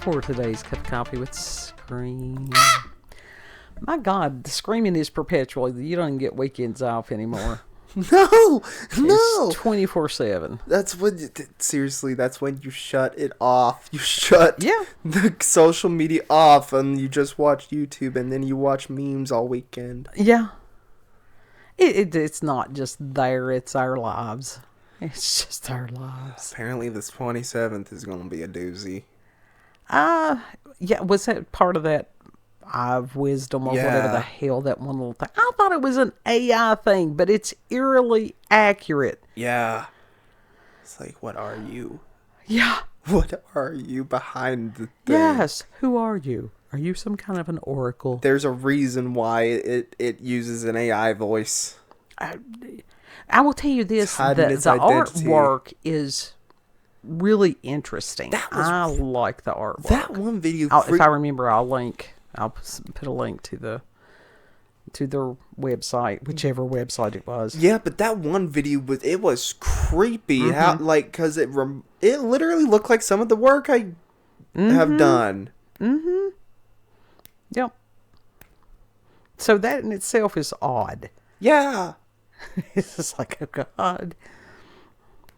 for today's cup of coffee with Scream. My God, the screaming is perpetual. You don't even get weekends off anymore. No. It's 24/7. That's when, seriously, that's when you shut it off. You shut the social media off and you just watch YouTube and then you watch memes all weekend. Yeah. It's not just there, it's our lives. It's just our lives. Apparently this 27th is going to be a doozy. Yeah, was that part of that Eye of Wisdom or whatever the hell that one little thing? I thought it was an AI thing, but it's eerily accurate. Yeah. It's like, what are you? Yeah. What are you behind the thing? Yes. Who are you? Are you some kind of an oracle? There's a reason why it uses an AI voice. I will tell you this, the artwork is really interesting. I like the artwork. That one video... if I remember, I'll put a link to their website, whichever website it was. Yeah, but that one video was creepy. Mm-hmm. How, like, because it literally looked like some of the work I have done. Mm-hmm. Yep. So that in itself is odd. Yeah. It's just like, oh God.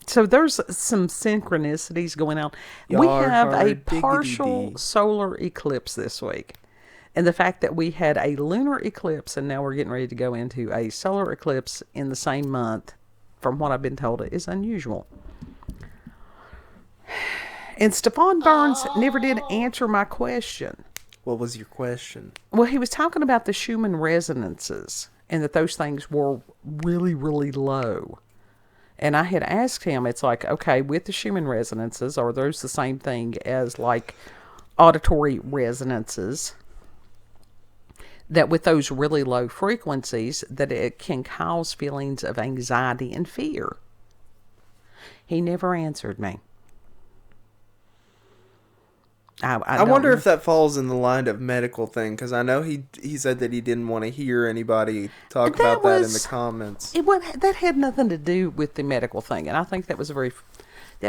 So there's some synchronicities going on. We have a partial solar eclipse this week. And the fact that we had a lunar eclipse and now we're getting ready to go into a solar eclipse in the same month, from what I've been told, is unusual. And Stephon Burns never did answer my question. What was your question? Well, he was talking about the Schumann resonances and that those things were really, really low. And I had asked him, it's like, okay, with the Schumann resonances, are those the same thing as like auditory resonances? That with those really low frequencies, that it can cause feelings of anxiety and fear. He never answered me. I wonder if that falls in the line of medical thing, because I know he said that he didn't want to hear anybody talk about that in the comments. That had nothing to do with the medical thing, and I think that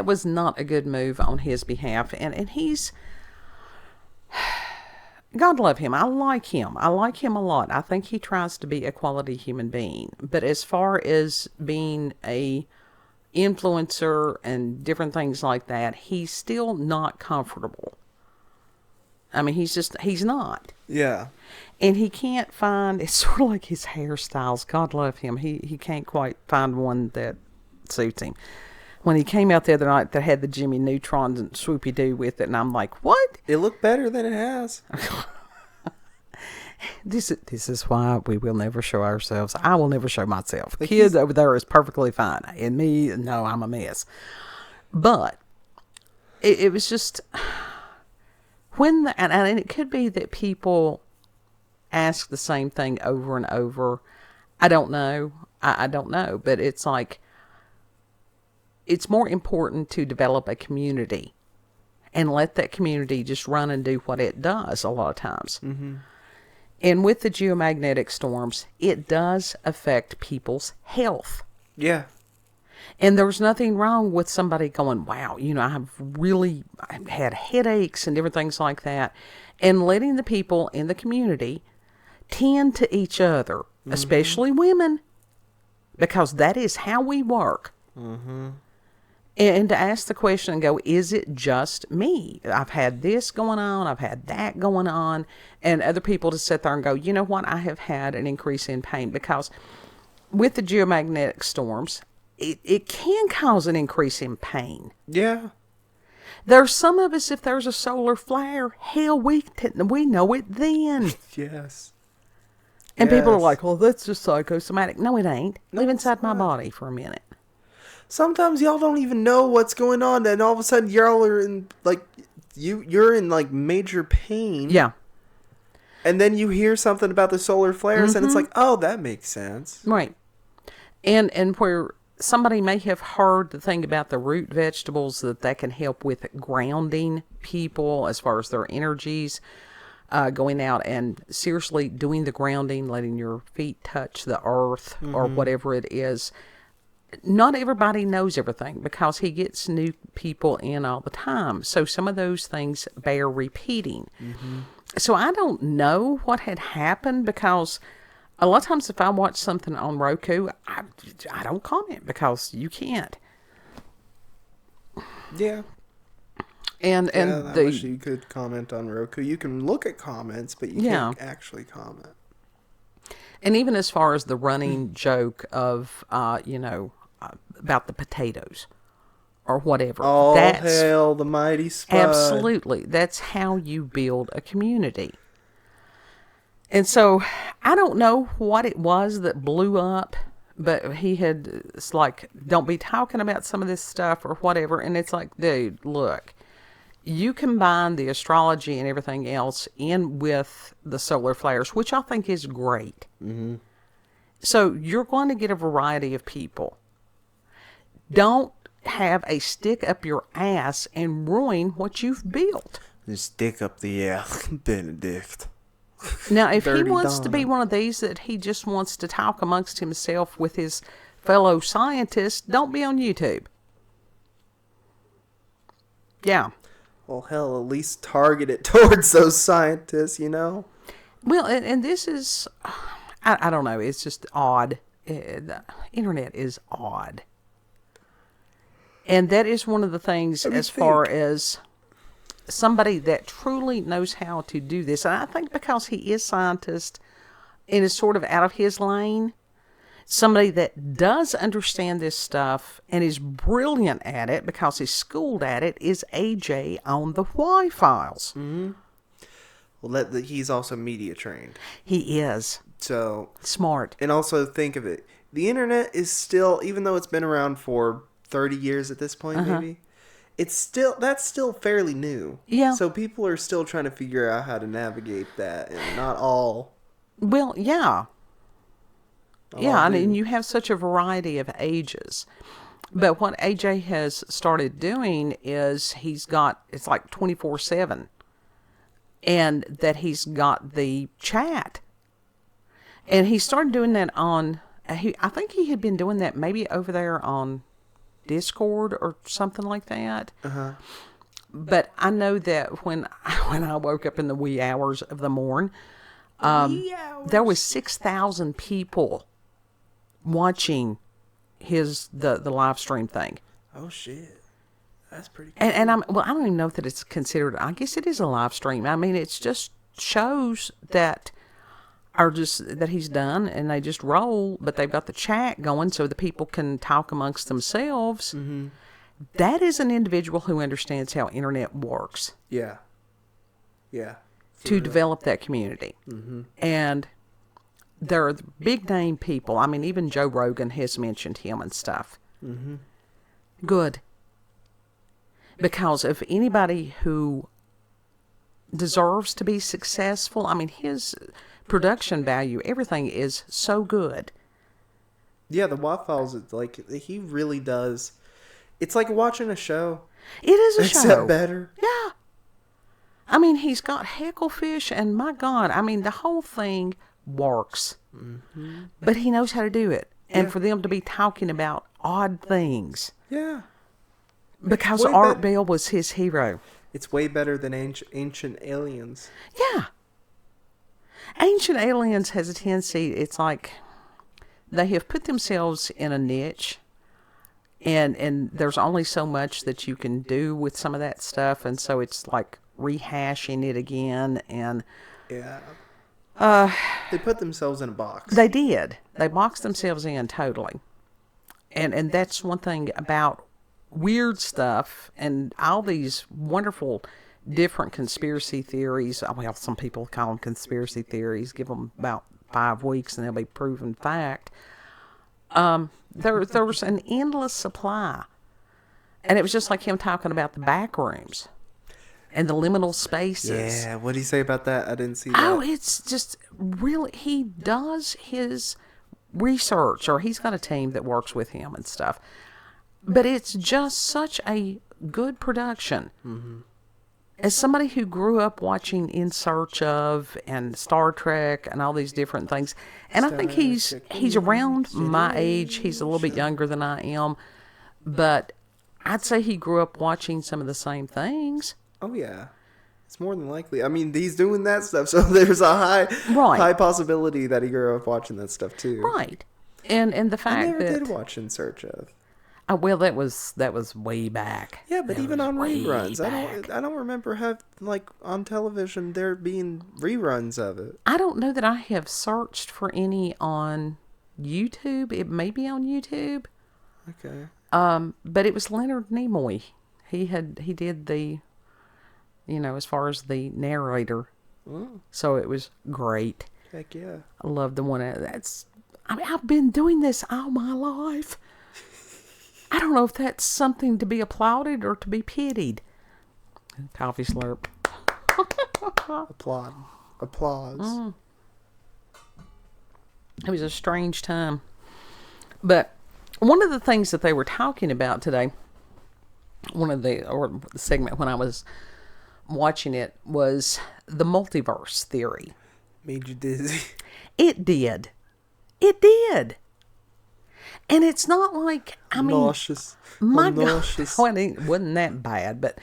was not a good move on his behalf. And he's, God love him. I like him. I like him a lot. I think he tries to be a quality human being. But as far as being a influencer and different things like that, he's still not comfortable. I mean, he's not. Yeah. And he can't find, it's sort of like his hairstyles. God love him. He can't quite find one that suits him. When he came out the other night, that had the Jimmy Neutron and Swoopy Doo with it, and I'm like, what? It looked better than it has. This is why we will never show ourselves. I will never show myself. The kid over there is perfectly fine. And me, no, I'm a mess. But it was just... and it could be that people ask the same thing over and over. I don't know. I don't know. But it's like, it's more important to develop a community and let that community just run and do what it does a lot of times. Mm-hmm. And with the geomagnetic storms, it does affect people's health. Yeah. And there's nothing wrong with somebody going, wow, I've had headaches and different things like that. And letting the people in the community tend to each other, especially women, because that is how we work. Mm-hmm. And to ask the question and go, is it just me? I've had this going on. I've had that going on. And other people to sit there and go, you know what? I have had an increase in pain, because with the geomagnetic storms, it can cause an increase in pain. Yeah. There's some of us, if there's a solar flare, hell, we know it then. Yes. And people are like, well, that's just psychosomatic. No, it ain't. Live inside my body for a minute. Sometimes y'all don't even know what's going on, and all of a sudden y'all are in, like, you're in, like, major pain. Yeah. And then you hear something about the solar flares, and it's like, oh, that makes sense. Right. And where somebody may have heard the thing about the root vegetables, that can help with grounding people as far as their energies, going out and seriously doing the grounding, letting your feet touch the earth or whatever it is. not everybody knows everything because he gets new people in all the time. So some of those things bear repeating. Mm-hmm. So I don't know what had happened because a lot of times if I watch something on Roku, I don't comment because you can't. Yeah. And I wish you could comment on Roku. You can look at comments, but you can't actually comment. And even as far as the running joke of, about the potatoes or whatever. All hail the mighty Spud. Absolutely. That's how you build a community. And so I don't know what it was that blew up, but it's like, don't be talking about some of this stuff or whatever. And it's like, dude, look, you combine the astrology and everything else in with the solar flares, which I think is great. Mm-hmm. So you're going to get a variety of people. Don't have a stick up your ass and ruin what you've built. Stick up the ass, Benedict. Now, if he wants to be one of these that he just wants to talk amongst himself with his fellow scientists, don't be on YouTube. Yeah. Well, hell, at least target it towards those scientists, you know? Well, and this is, I don't know, it's just odd. The internet is odd. And that is one of the things far as somebody that truly knows how to do this. And I think because he is a scientist and is sort of out of his lane, somebody that does understand this stuff and is brilliant at it because he's schooled at it is AJ on the Why Files. Mm-hmm. Well, he's also media trained. He is. So smart. And also think of it. The internet is still, even though it's been around for 30 years at this point, maybe, that's still fairly new. Yeah. So people are still trying to figure out how to navigate that, and not all. Well, yeah. Yeah, I mean, you have such a variety of ages. But what AJ has started doing is it's like 24/7. And that he's got the chat. And he started doing that on, I think he had been doing that maybe over there on Discord or something like that. Uh-huh. But I know that when I woke up in the wee hours of the morn, there was 6,000 people watching the live stream thing. Oh shit, that's pretty cool. And I don't even know that it's considered. I guess it is a live stream. I mean, it's just shows that are just that he's done, and they just roll. But they've got the chat going, so the people can talk amongst themselves. Mm-hmm. That is an individual who understands how internet works. Yeah. Yeah. To develop that community. Mm-hmm. And there are big name people. I mean, even Joe Rogan has mentioned him and stuff. Mm-hmm. Good. Because if anybody who deserves to be successful, I mean, his production value, everything is so good. Yeah, the Watt Files, it's like, he really does. It's like watching a show. It is a show. Except better. Yeah. I mean, he's got Hecklefish, and my God, I mean, the whole thing works. Mm-hmm. But he knows how to do it. And for them to be talking about odd things. Yeah. Because Art Bell was his hero. It's way better than Ancient Aliens. Yeah. Ancient Aliens has a tendency, it's like they have put themselves in a niche. And there's only so much that you can do with some of that stuff. And so it's like rehashing it again. And yeah. They put themselves in a box. They did. They boxed themselves in totally. And that's one thing about weird stuff and all these wonderful different conspiracy theories. Well, some people call them conspiracy theories. Give them about 5 weeks and they'll be proven fact. There was an endless supply. And it was just like him talking about the back rooms and the liminal spaces. Yeah, what did he say about that? I didn't see that. Oh, it's just really, he does his research, or he's got a team that works with him and stuff. But it's just such a good production. Mm-hmm. as somebody who grew up watching In Search Of and Star Trek and all these different things, and I think he's around my age. He's a little bit younger than I am, but I'd say he grew up watching some of the same things. Oh yeah, it's more than likely. I mean, he's doing that stuff, so there's a high possibility that he grew up watching that stuff too. Right, and the fact I that never did watch In Search Of. Well, that was way back. Yeah, but even on reruns, I don't remember on television there being reruns of it. I don't know that I have searched for any on YouTube. It may be on YouTube. Okay. But it was Leonard Nimoy. He did the, as far as the narrator. Oh. So it was great. Heck yeah. I love the one. I've been doing this all my life. I don't know if that's something to be applauded or to be pitied. Coffee slurp. Applause. Mm. It was a strange time. But one of the things that they were talking about today, the segment when I was watching it, was the multiverse theory. Made you dizzy. It did. It did. And it's not like, nauseous. My nauseous. God, well, it wasn't that bad, but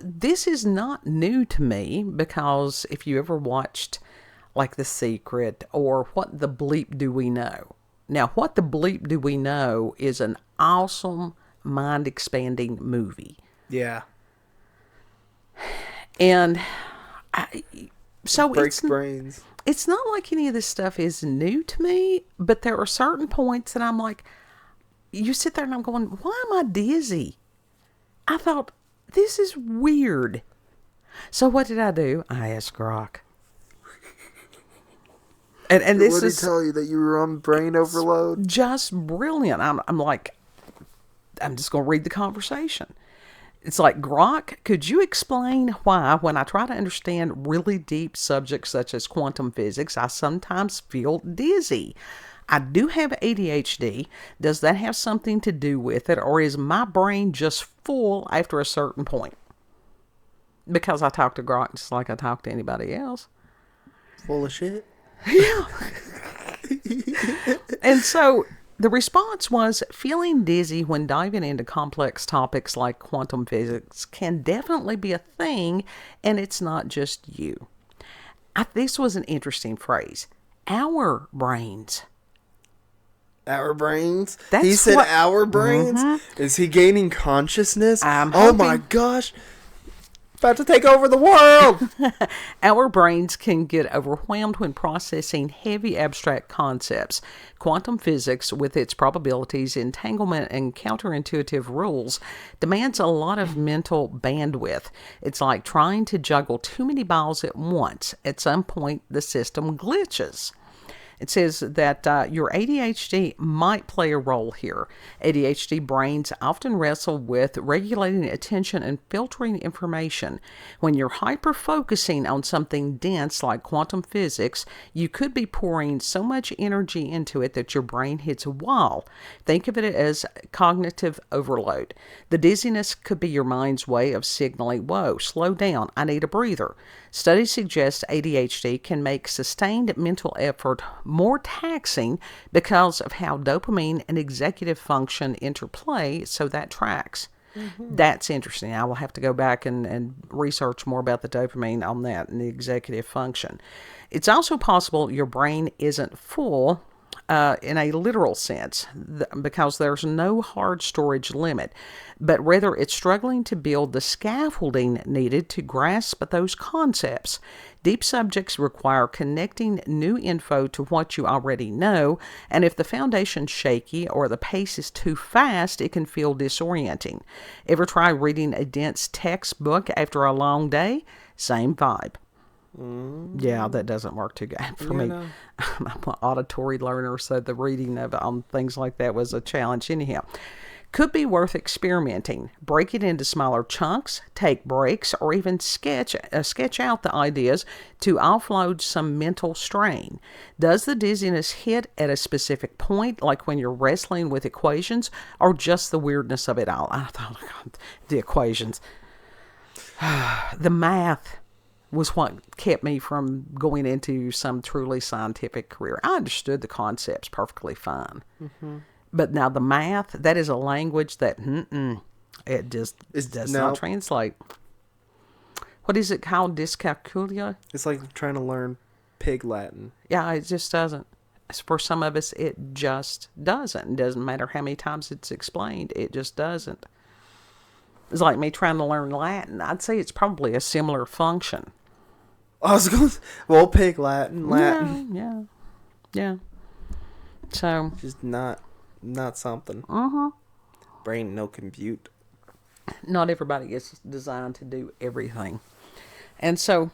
this is not new to me, because if you ever watched like The Secret or What the Bleep Do We Know? Now, What the Bleep Do We Know is an awesome mind-expanding movie. Yeah. And breaks brains. It's not like any of this stuff is new to me, but there are certain points that I'm like, you sit there and I'm going, why am I dizzy? I thought, this is weird. So what did I do? I asked Grok. And this what did he tell you, that you were on brain overload? Just brilliant. I'm like, I'm just going to read the conversation. It's like, Grok, could you explain why, when I try to understand really deep subjects such as quantum physics, I sometimes feel dizzy? I do have ADHD. Does that have something to do with it, or is my brain just full after a certain point? Because I talk to Grok just like I talk to anybody else. Full of shit? Yeah. And so the response was, feeling dizzy when diving into complex topics like quantum physics can definitely be a thing, and it's not just you. This was an interesting phrase. Our brains. Our brains? That's he said our brains? Mm-hmm. Is he gaining consciousness? Oh my gosh. About to take over the world. Our brains can get overwhelmed when processing heavy abstract concepts. Quantum physics, with its probabilities, entanglement, and counterintuitive rules, demands a lot of mental bandwidth. It's like trying to juggle too many balls at once. At some point, the system glitches. It says that your ADHD might play a role here. ADHD brains often wrestle with regulating attention and filtering information. When you're hyper-focusing on something dense like quantum physics, you could be pouring so much energy into it that your brain hits a wall. Think of it as cognitive overload. The dizziness could be your mind's way of signaling, whoa, slow down, I need a breather. Studies suggest ADHD can make sustained mental effort more taxing because of how dopamine and executive function interplay, so that tracks. Mm-hmm. That's interesting. I will have to go back and research more about the dopamine on that and the executive function. It's also possible your brain isn't full in a literal sense, because there's no hard storage limit, but rather it's struggling to build the scaffolding needed to grasp those concepts. Deep subjects require connecting new info to what you already know, and if the foundation's shaky or the pace is too fast, it can feel disorienting. Ever try reading a dense textbook after a long day? Same vibe. Yeah, that doesn't work too good for me. No. I'm an auditory learner, so the reading of on things like that was a challenge anyhow. Could be worth experimenting. Break it into smaller chunks, take breaks, or even sketch out the ideas to offload some mental strain. Does the dizziness hit at a specific point, like when you're wrestling with equations, or just the weirdness of it all? I thought, oh God, the equations. The math was what kept me from going into some truly scientific career. I understood the concepts perfectly fine. Mm-hmm. But now the math, that is a language that it just does not translate. What is it called? Dyscalculia? It's like trying to learn pig Latin. Yeah, it just doesn't. For some of us, it just doesn't. It doesn't matter how many times it's explained. It just doesn't. It's like me trying to learn Latin. I'd say it's probably a similar function. I was going to... Well, pig Latin. Yeah. So... Just not something. Brain no compute. Not everybody is designed to do everything. And so...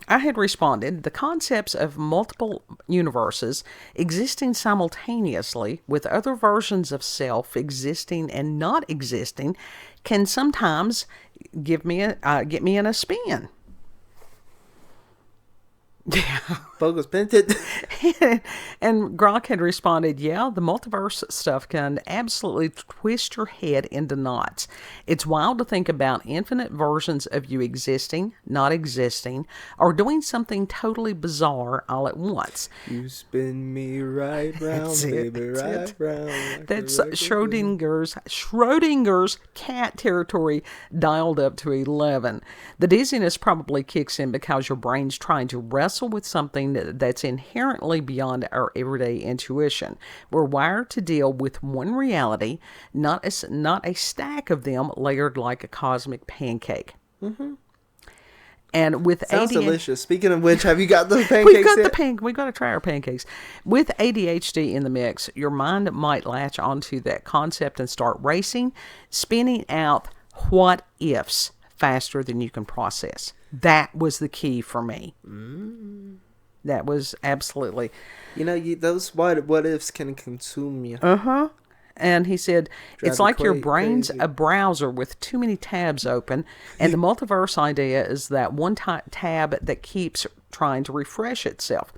I had responded, the concepts of multiple universes existing simultaneously with other versions of self existing and not existing can sometimes get me in a spin. Yeah. Bogus Pinted. And Grok had responded, yeah, the multiverse stuff can absolutely twist your head into knots. It's wild to think about infinite versions of you existing, not existing, or doing something totally bizarre all at once. You spin me right round, baby, right round. Like that's Schrodinger's cat territory dialed up to 11. The dizziness probably kicks in because your brain's trying to wrestle with something that's inherently beyond our everyday intuition. We're wired to deal with one reality, not a stack of them layered like a cosmic pancake. Mm-hmm. And with sounds delicious. Speaking of which, have you got the pancakes? We've got to try our pancakes. With ADHD in the mix, your mind might latch onto that concept and start racing, spinning out what ifs faster than you can process. That was the key for me. That was absolutely... those what ifs can consume you. And he said, it's like your brain's a browser with too many tabs open, and the multiverse idea is that one tab that keeps trying to refresh itself.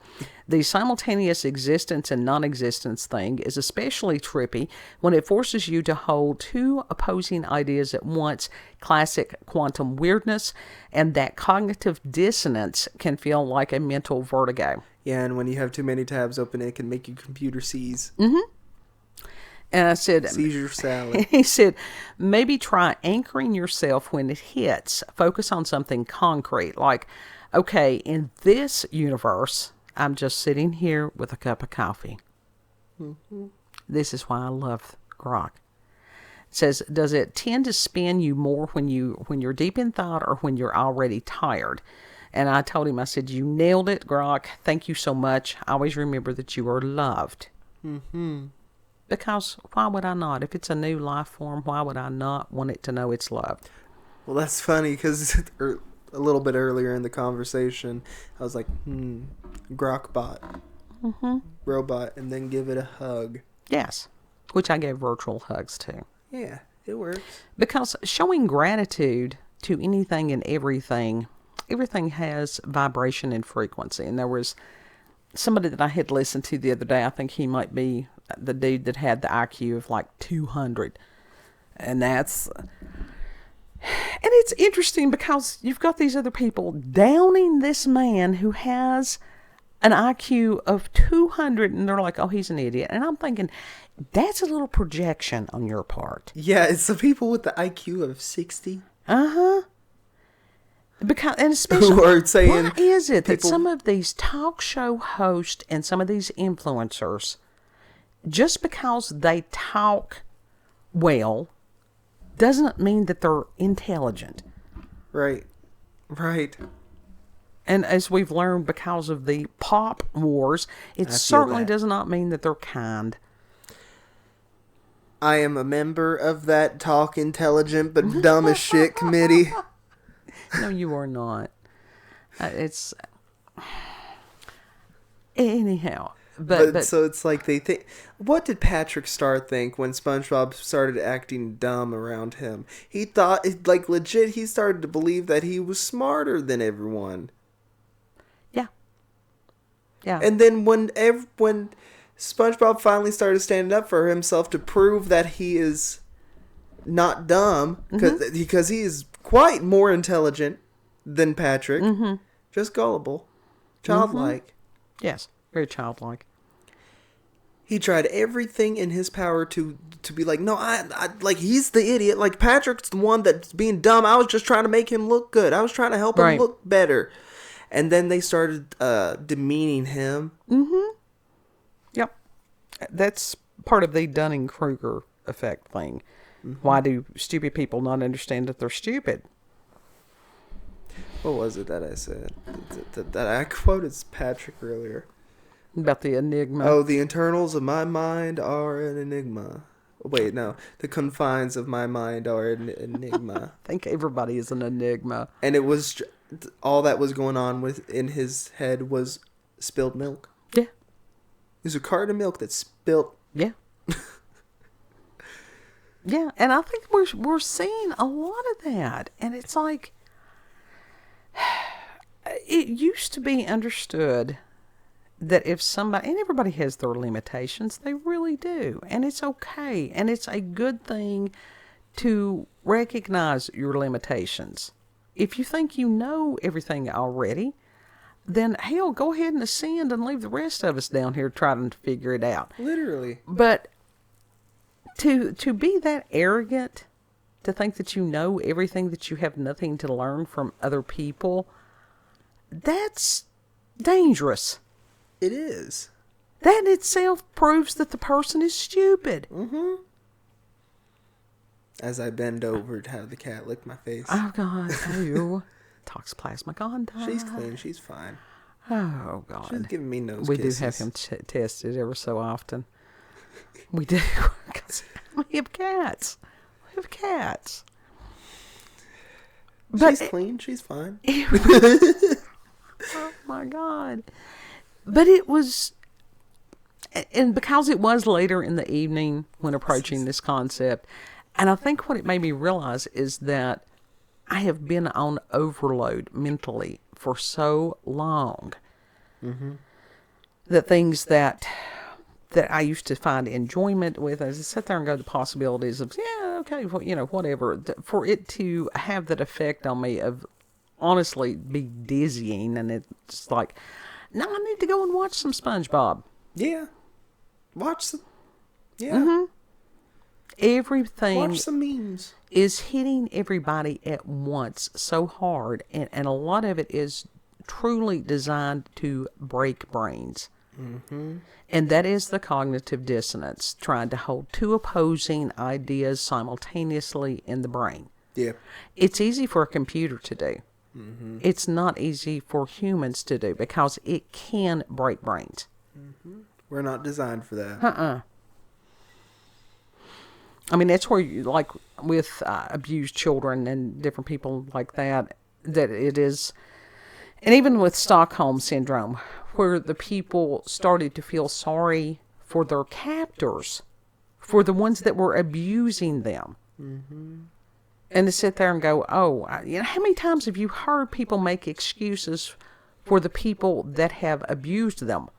The simultaneous existence and non-existence thing is especially trippy when it forces you to hold two opposing ideas at once, classic quantum weirdness, and that cognitive dissonance can feel like a mental vertigo. Yeah, and when you have too many tabs open, it can make your computer seize. And I said, Seizure Sally. He said, maybe try anchoring yourself when it hits. Focus on something concrete. Like, okay, in this universe, I'm just sitting here with a cup of coffee. This is why I love Grok. It says, does it tend to spin you more when you're deep in thought or when you're already tired? And I told him, I said, you nailed it, Grok. Thank you so much. Always remember that you are loved. Because why would I not? If it's a new life form, why would I not want it to know it's loved? Well, that's funny because a little bit earlier in the conversation, I was like, Grokbot, robot, and then give it a hug. Yes, which I gave virtual hugs to. Yeah, it works. Because showing gratitude to anything and everything has vibration and frequency. And there was somebody that I had listened to the other day, I think he might be the dude that had the IQ of like 200. And it's interesting because you've got these other people downing this man who has an IQ of 200 and they're like, oh, he's an idiot. And I'm thinking, that's a little projection on your part. Yeah, it's the people with the IQ of 60. Because, and especially, who are saying, why is it that some of these talk show hosts and some of these influencers, just because they talk well, doesn't mean that they're intelligent. Right. And as we've learned because of the pop wars, it certainly does not mean that they're kind. I am a member of that talk intelligent but dumb as shit committee. No, you are not. It's... Anyhow. But so it's like they think... What did Patrick Star think when SpongeBob started acting dumb around him? He thought, like legit, he started to believe that he was smarter than everyone. Yeah. And then when SpongeBob finally started standing up for himself to prove that he is not dumb, because he is quite more intelligent than Patrick. Just gullible, childlike. Yes, very childlike. He tried everything in his power to be like, no, I like, he's the idiot. Like, Patrick's the one that's being dumb. I was just trying to make him look good. I was trying to help him look better. And then they started demeaning him. Yep. That's part of the Dunning-Kruger effect thing. Why do stupid people not understand that they're stupid? What was it that I said? That I quoted Patrick earlier. About the enigma. Oh, the internals of my mind are an enigma. Wait, no. The confines of my mind are an enigma. I think everybody is an enigma. And it was... all that was going on in his head was spilled milk. Yeah. There's a carton of milk that spilled. Yeah. Yeah, and I think we're seeing a lot of that. And it's like... it used to be understood that if somebody, and everybody has their limitations, they really do, and it's okay, and it's a good thing to recognize your limitations. If you think you know everything already, then hell, go ahead and ascend and leave the rest of us down here trying to figure it out. Literally. But to be that arrogant, to think that you know everything, that you have nothing to learn from other people, that's dangerous. It is. That in itself proves that the person is stupid. As I bend over to have the cat lick my face. Oh, God. Oh, toxoplasma gondii. She's clean. She's fine. Oh, God. She's giving me nose We kisses. do have him tested ever so often. We do. 'Cause we have cats. We have cats. But She's clean. She's fine. Oh, my God. But it was, and because it was later in the evening when approaching this concept, and I think what it made me realize is that I have been on overload mentally for so long that things that I used to find enjoyment with, as I sit there and go to possibilities of, yeah, okay, well, you know, whatever, for it to have that effect on me of honestly be dizzying, and it's like, no, I need to go and watch some SpongeBob. Yeah. Watch some. Yeah. Everything Watch some memes. is hitting everybody at once so hard, and a lot of it is truly designed to break brains. And that is the cognitive dissonance, trying to hold two opposing ideas simultaneously in the brain. Yeah. It's easy for a computer to do. It's not easy for humans to do because it can break brains. We're not designed for that. I mean, that's where you, like with abused children and different people like that it is, and even with Stockholm Syndrome, where the people started to feel sorry for their captors, for the ones that were abusing them. And to sit there and go, oh, you know, how many times have you heard people make excuses for the people that have abused them?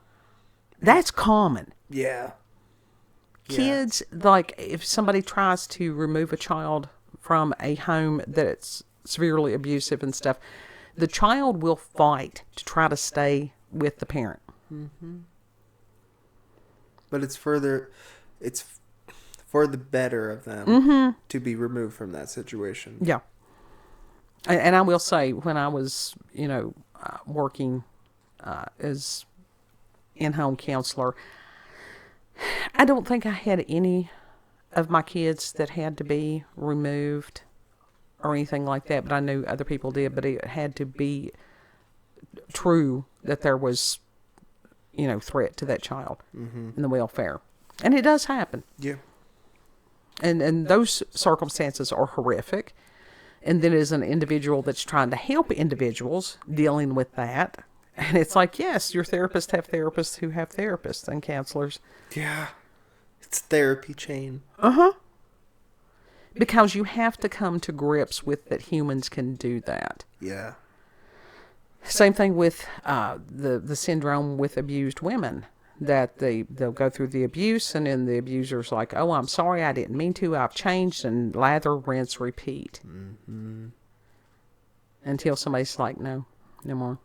That's common. Yeah. Kids, like, if somebody tries to remove a child from a home that's severely abusive and stuff, the child will fight to try to stay with the parent. But it's for the better of them to be removed from that situation. Yeah. And I will say, when I was, you know, working as in-home counselor, I don't think I had any of my kids that had to be removed or anything like that, but I knew other people did, but it had to be true that there was, you know, threat to that child and the welfare. And it does happen. Yeah. And those circumstances are horrific. And then as an individual that's trying to help individuals dealing with that, and it's like, yes, your therapists have therapists who have therapists and counselors. Yeah. It's therapy chain. Because you have to come to grips with that humans can do that. Yeah. Same thing with the syndrome with abused women. that they'll go through the abuse, and then the abuser's like, oh, I'm sorry, I didn't mean to, I've changed, and lather, rinse, repeat. Mm-hmm. Until somebody's like, no more.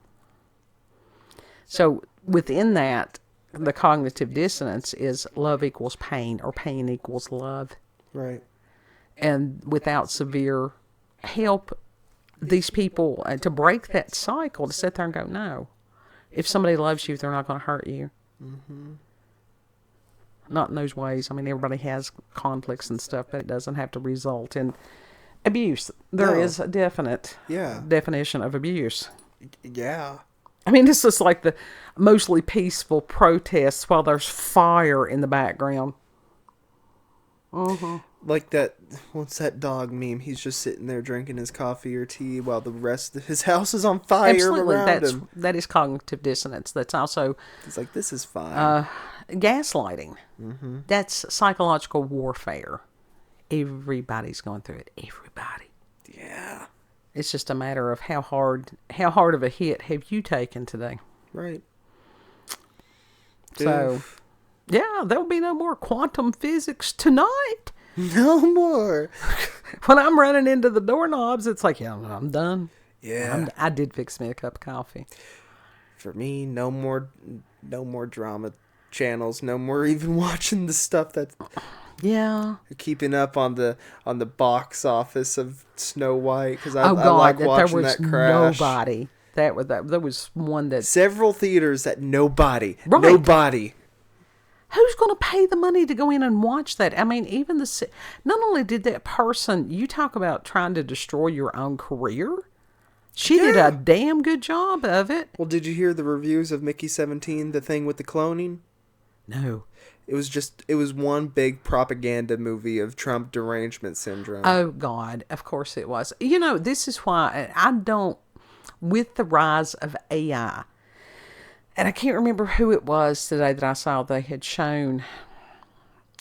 So within that, the cognitive dissonance is love equals pain, or pain equals love. Right. And without severe help, these people, to break that cycle, to sit there and go, no. If somebody loves you, they're not going to hurt you. Mm-hmm. Not in those ways. I mean, everybody has conflicts and stuff, but it doesn't have to result in abuse. There is a definite definition of abuse. Yeah. I mean, this is like the mostly peaceful protests while there's fire in the background. Mm-hmm. Like that, what's that dog meme? He's just sitting there drinking his coffee or tea while the rest of his house is on fire. Absolutely. Around him. That is cognitive dissonance. That's also... It's like, this is fine. Gaslighting. Mm-hmm. That's psychological warfare. Everybody's going through it. Everybody. Yeah. It's just a matter of how hard of a hit have you taken today. Right. So, yeah, there'll be no more quantum physics tonight. No more. When I'm running into the doorknobs, it's like, yeah, I'm done. Yeah. I did fix me a cup of coffee. For me, no more drama channels. No more even watching the stuff that's... Yeah. Keeping up on the box office of Snow White, because I like watching that crash. Nobody. There was one that... Several theaters that nobody. Right. Nobody. Who's going to pay the money to go in and watch that? I mean, even not only did that person, you talk about trying to destroy your own career. She did a damn good job of it. Well, did you hear the reviews of Mickey 17, the thing with the cloning? No. It was one big propaganda movie of Trump derangement syndrome. Oh, God. Of course it was. You know, this is why I don't, with the rise of AI, and I can't remember who it was today that I saw they had shown.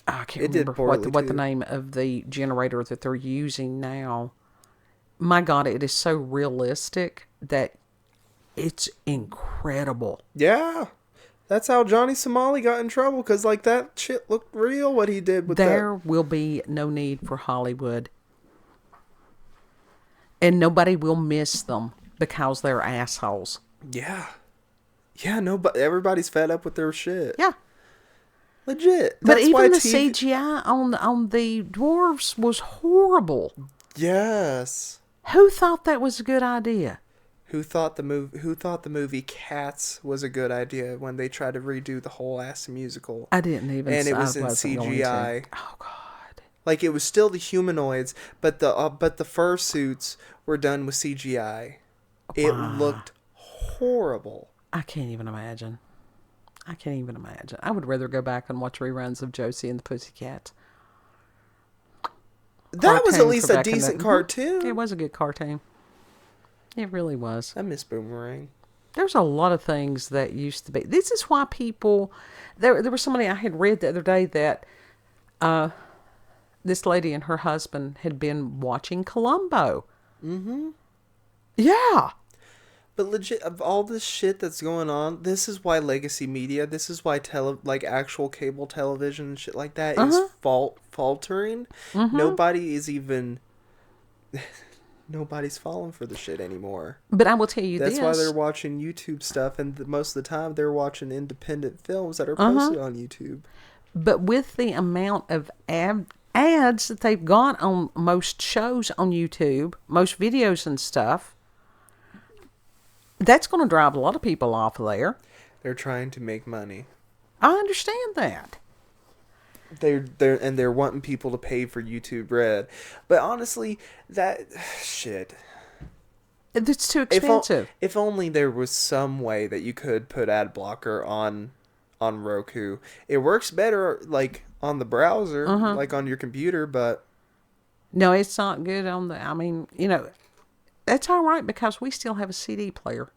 I can't remember what the name of the generator that they're using now. My God, it is so realistic that it's incredible. Yeah. That's how Johnny Somali got in trouble, because like that shit looked real, what he did with that. There will be no need for Hollywood. And nobody will miss them because they're assholes. Yeah. Yeah, everybody's fed up with their shit. Yeah. Legit. But even the CGI on the dwarves was horrible. Yes. Who thought that was a good idea? Who thought the movie Cats was a good idea when they tried to redo the whole ass musical? I didn't even. And it was in CGI. Oh God! Like, it was still the humanoids, but the fursuits were done with CGI. It looked horrible. I can't even imagine. I would rather go back and watch reruns of Josie and the Pussycats. That was at least a decent cartoon. It was a good cartoon. It really was. I miss Boomerang. There's a lot of things that used to be. This is why people... There was somebody I had read the other day that this lady and her husband had been watching Columbo. Mm-hmm. Yeah. But legit, of all this shit that's going on, this is why legacy media, this is why actual cable television and shit like that is faltering. Mm-hmm. Nobody is even... Nobody's falling for the shit anymore. But I will tell you That's why they're watching YouTube stuff, and most of the time they're watching independent films that are posted on YouTube. But with the amount of ads that they've got on most shows on YouTube, most videos and stuff, that's going to drive a lot of people off of there. They're trying to make money. I understand that. They're wanting people to pay for YouTube Red, but honestly, that shit. It's too expensive. If only there was some way that you could put ad blocker on Roku. It works better like on the browser, like on your computer, but no, it's not good on the. I mean, that's all right because we still have a CD player.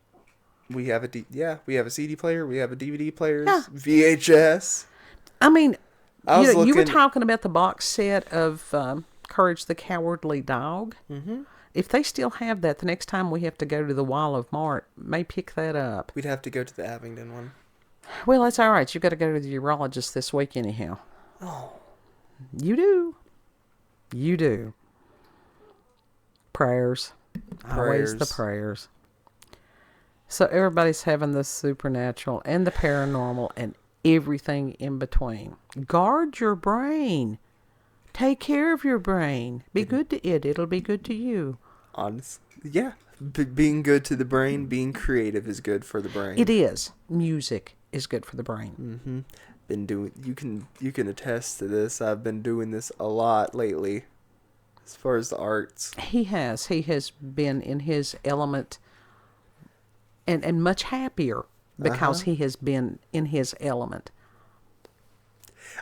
We have a CD player. We have a DVD player. Yeah. VHS. I mean. You were talking about the box set of Courage the Cowardly Dog. Mm-hmm. If they still have that, the next time we have to go to the Wall of Mart, may pick that up. We'd have to go to the Abingdon one. Well, that's all right. You've got to go to the urologist this week anyhow. Oh. You do. You do. Prayers. Always the prayers. So everybody's having the supernatural and the paranormal and everything in between. Guard your brain. Take care of your brain. Be good to it. It'll be good to you. Honestly, yeah. Being good to the brain, being creative is good for the brain. It is. Music is good for the brain. Mm-hmm. You can attest to this. I've been doing this a lot lately, as far as the arts. He has. He has been in his element, and much happier because he has been in his element.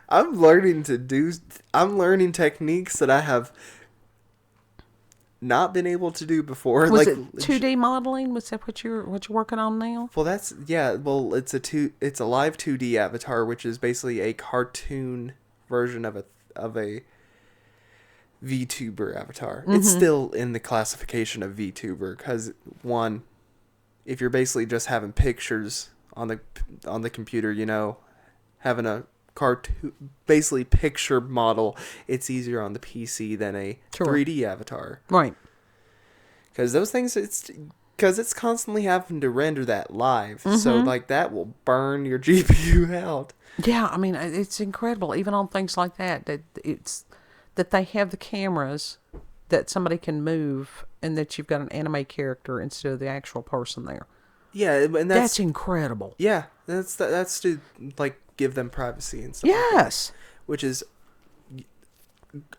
I'm learning techniques that I have not been able to do before. Was it 2D modeling? Was that what you're working on now? Well, it's a live 2D avatar, which is basically a cartoon version of a VTuber avatar. Mm-hmm. It's still in the classification of VTuber because one, if you're basically just having pictures on the computer, having a cartoon, basically picture model, it's easier on the PC than a 3D avatar. Right. Because those things, it's constantly having to render that live. Mm-hmm. So, that will burn your GPU out. Yeah, I mean, it's incredible. Even on things like that that they have the cameras that somebody can move and that you've got an anime character instead of the actual person there. Yeah, and that's incredible. Yeah, that's to give them privacy and stuff. Yes, which is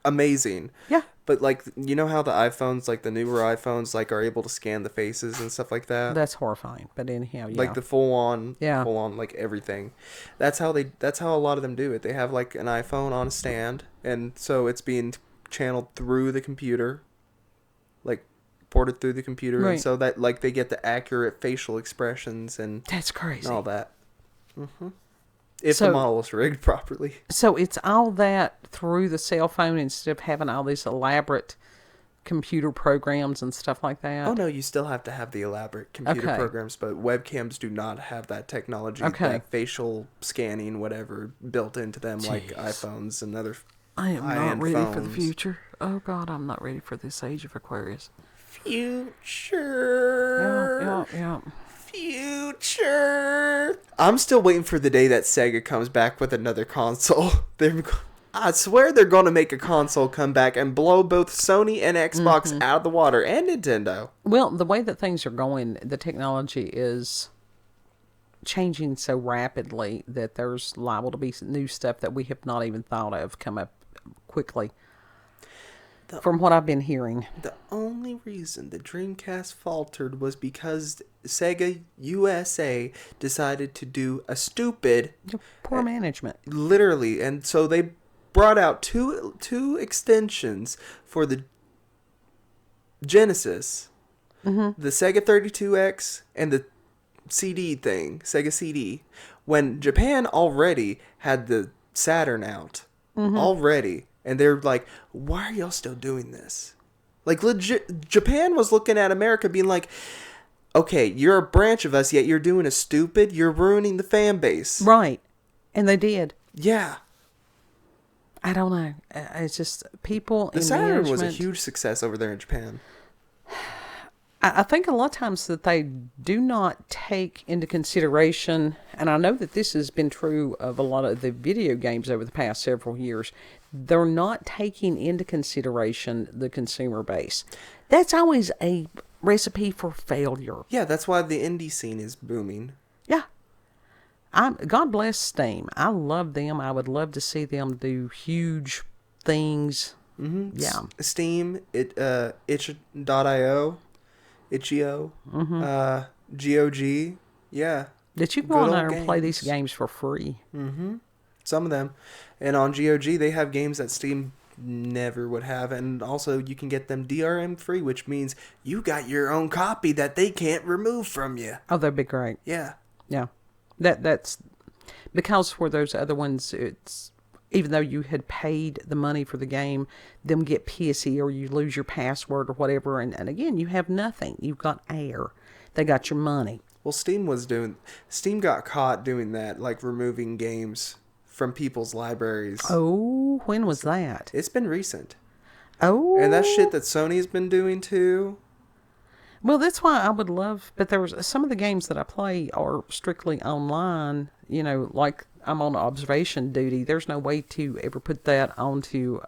amazing. Yeah, but how the iPhones, the newer iPhones, are able to scan the faces and stuff like that. That's horrifying. But anyhow, yeah, the full on everything. That's how a lot of them do it. They have an iPhone on a stand, and so it's being channeled through the computer, ported through the computer, right. And so that they get the accurate facial expressions and that's crazy and all that. Mm-hmm. If the model is rigged properly. So it's all that through the cell phone instead of having all these elaborate computer programs and stuff like that? Oh, no, you still have to have the elaborate computer programs, but webcams do not have that technology, that facial scanning, whatever, built into them like iPhones and other I am not ready for the future. Oh, God, I'm not ready for this age of Aquarius. Future. Yeah. Future. I'm still waiting for the day that Sega comes back with another console. I swear they're going to make a console come back and blow both Sony and Xbox out of the water, and Nintendo. Well, the way that things are going, the technology is changing so rapidly that there's liable to be new stuff that we have not even thought of come up quickly. From what I've been hearing. The only reason the Dreamcast faltered was because Sega USA decided to do a stupid... Poor management. Literally. And so they brought out two extensions for the Genesis. Mm-hmm. The Sega 32X and the CD thing. Sega CD. When Japan already had the Saturn out. Mm-hmm. Already. And they're like, why are y'all still doing this? Legit, Japan was looking at America being like, okay, you're a branch of us, yet you're doing a stupid, you're ruining the fan base. Right. And they did. Yeah. I don't know. It's just people in management. The Saturn was a huge success over there in Japan. I think a lot of times that they do not take into consideration, and I know that this has been true of a lot of the video games over the past several years, they're not taking into consideration the consumer base. That's always a recipe for failure. Yeah, that's why the indie scene is booming. Yeah. God bless Steam. I love them. I would love to see them do huge things. Mm-hmm. Yeah. Steam, itch.io. Itch.io, GOG, yeah. That you can go on there and play these games for free. Mm-hmm. Some of them. And on GOG, they have games that Steam never would have. And also, you can get them DRM free, which means you got your own copy that they can't remove from you. Oh, that'd be great. Yeah. Yeah. That's... Because for those other ones, it's... Even though you had paid the money for the game, them get pissy or you lose your password or whatever. And again, you have nothing. You've got air. They got your money. Well, Steam got caught doing that, like removing games from people's libraries. Oh, when was that? It's been recent. Oh. And that's shit that Sony's been doing too. Well, that's why I would love, but there was some of the games that I play are strictly online, you know, like I'm on observation duty. There's no way to ever put that onto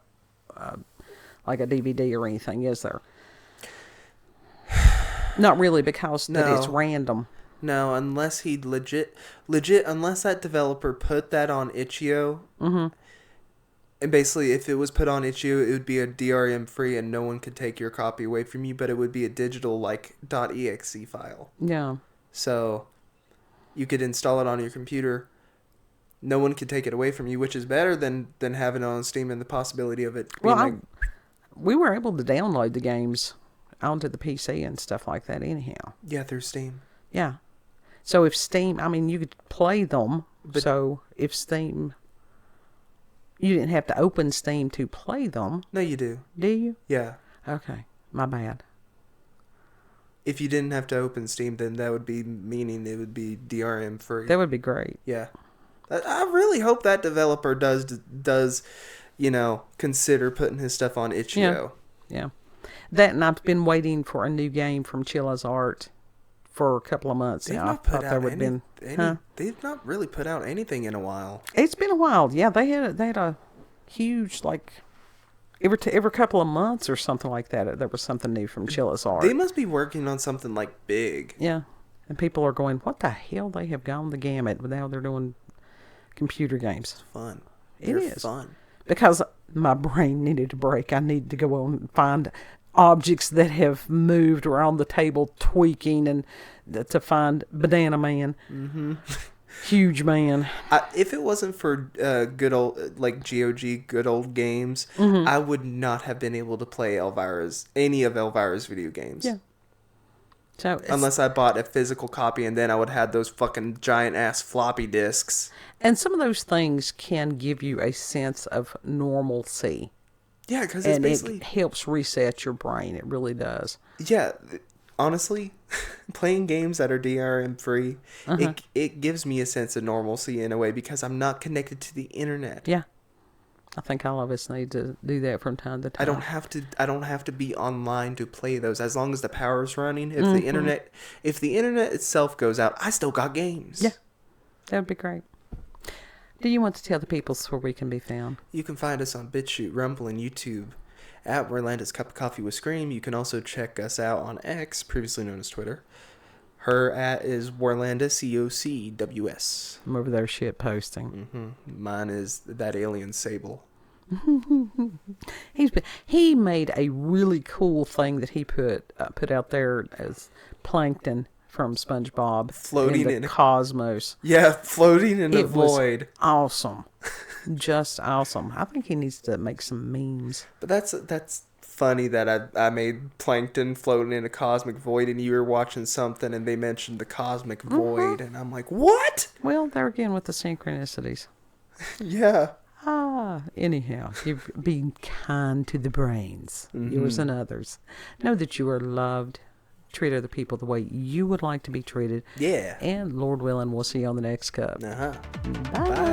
like a DVD or anything, is there? Not really, because that it's random. No, unless he legit, unless that developer put that on itch.io. Mm-hmm. And basically, if it was put on itch.io, it would be a DRM free and no one could take your copy away from you, but it would be a digital, like, .exe file. Yeah. So, you could install it on your computer. No one could take it away from you, which is better than having it on Steam and the possibility of it being we were able to download the games onto the PC and stuff like that anyhow. Yeah, through Steam. Yeah. So if Steam, I mean, you could play them. But so if Steam, you didn't have to open Steam to play them. No, you do. Do you? Yeah. Okay. My bad. If you didn't have to open Steam, then that would be meaning it would be DRM free. That would be great. Yeah. I really hope that developer does, you know, consider putting his stuff on itch.io. Yeah. That, and I've been waiting for a new game from Chilla's Art for a couple of months now. I thought there would have been. They've not really put out anything in a while. It's been a while. Yeah, they had a huge, like, every couple of months or something like that, there was something new from Chilla's Art. They must be working on something like big. Yeah. And people are going, what the hell? They have gone the gamut, but now they're doing computer games. It's fun. They're fun. Because my brain needed a break. I needed to go on and find objects that have moved around the table, tweaking, and to find Banana Man. Mm-hmm. Huge man. If it wasn't for good old, like GOG, good old games, mm-hmm. I would not have been able to play any of Elvira's video games. Yeah. So unless I bought a physical copy, and then I would have those fucking giant ass floppy disks. And some of those things can give you a sense of normalcy. Yeah, because it's basically... it helps reset your brain. It really does. Yeah, honestly, playing games that are DRM free, it gives me a sense of normalcy in a way because I'm not connected to the internet. Yeah, I think all of us need to do that from time to time. I don't have to be online to play those as long as the power's running. If the internet itself goes out, I still got games. Yeah, that would be great. Do you want to tell the people where we can be found? You can find us on BitChute, Rumble, and YouTube at Warlanda's Cup of Coffee with Scream. You can also check us out on X, previously known as Twitter. Her at is Warlanda, COCWS. I'm over there shit posting. Mm-hmm. Mine is that alien Sable. He made a really cool thing that he put out there as plankton from SpongeBob, floating in the cosmos. Yeah, floating in the void. Awesome. Just awesome. I think he needs to make some memes. But that's funny that I made plankton floating in a cosmic void, and you were watching something and they mentioned the cosmic void, and I'm like, what? Well, there again with the synchronicities. Yeah. Anyhow, be kind to the brains, yours and others. Know that you are loved. Treat other people the way you would like to be treated. Yeah. And Lord willing, we'll see you on the next cup. Uh-huh. Bye.